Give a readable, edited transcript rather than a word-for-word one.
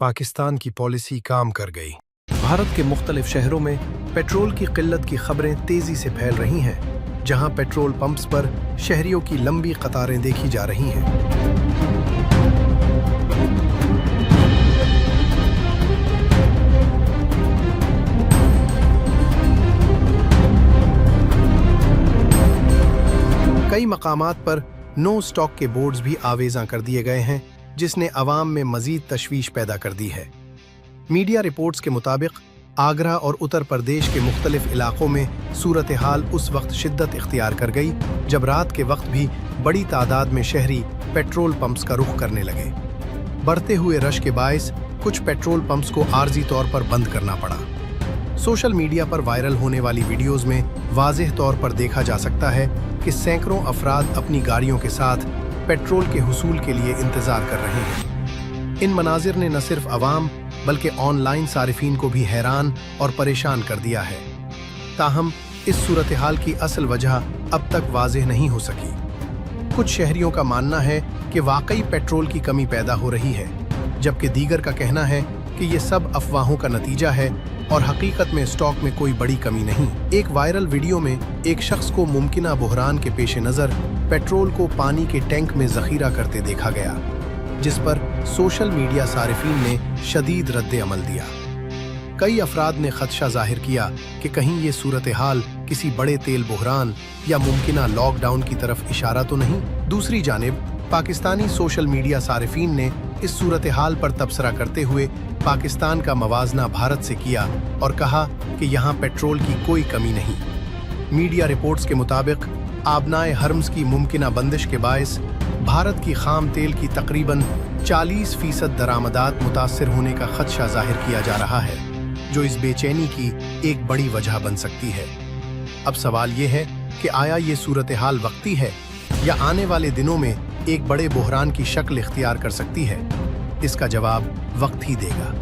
पाकिस्तान की पॉलिसी काम कर गई। भारत के मुख्तलिफ शहरों में पेट्रोल की किल्लत की खबरें तेजी से फैल रही हैं, जहां पेट्रोल पंप्स पर शहरियों की लंबी कतारें देखी जा रही हैं। कई मकामात पर नो स्टॉक के बोर्ड्स भी आवेज़ां कर दिए गए हैं, जिसने अवाम में मजीद तशवीश पैदा कर दी है। मीडिया रिपोर्ट्स के मुताबिक आगरा और उत्तर प्रदेश के मुख्तलिफ इलाकों में सूरत हाल उस वक्त शिद्दत इख्तियार कर गई जब रात के वक्त भी बड़ी तादाद में शहरी पेट्रोल पंप्स का रुख करने लगे। बढ़ते हुए रश के बायस कुछ पेट्रोल पंप्स को आर्जी तौर पर बंद करना पड़ा। सोशल मीडिया पर वायरल होने वाली वीडियोज़ में वाज़ेह तौर पर देखा जा सकता है कि सैकड़ों अफराद अपनी गाड़ियों के साथ पेट्रोल के हुसूल के लिए इंतज़ार कर रहे हैं। इन मनाजिर ने न सिर्फ अवाम बल्कि ऑनलाइन सारिफीन को भी हैरान और परेशान कर दिया है। ताहम इस सूरत हाल की असल वजह अब तक वाज़ेह नहीं हो सकी। कुछ शहरियों का मानना है कि वाकई पेट्रोल की कमी पैदा हो रही है, जबकि दीगर का कहना है कि ये सब अफवाहों का नतीजा है और हकीकत में स्टॉक में कोई बड़ी कमी नहीं। एक वायरल वीडियो में एक शख्स को मुमकिना बुहरान के पेश नज़र पेट्रोल को पानी के टैंक में ज़ख़ीरा करते देखा गया, जिस पर सोशल मीडिया सारिफीन ने शदीद रद्द अमल दिया। कई अफराद ने खदशा जाहिर किया कि कहीं ये सूरत हाल किसी बड़े तेल बुहरान या मुमकिना लॉकडाउन की तरफ इशारा तो नहीं। दूसरी जानिब पाकिस्तानी सोशल मीडिया सारिफीन ने इस सूरत हाल पर तबसरा करते हुए पाकिस्तान का मवाजना भारत से किया और कहा कि यहाँ पेट्रोल की कोई कमी नहीं। मीडिया रिपोर्ट्स के मुताबिक आबनाए हर्म्स की मुमकिना बंदिश के बायस भारत की खाम तेल की तकरीबन 40% दरामदात मुतासर होने का खदशा जाहिर किया जा रहा है, जो इस बेचैनी की एक बड़ी वजह बन सकती है। अब सवाल ये है कि आया ये सूरत हाल वक्ती है या आने वाले दिनों में एक बड़े बुहरान की शक्ल इख्तियार कर सकती है। इसका जवाब वक्त ही देगा।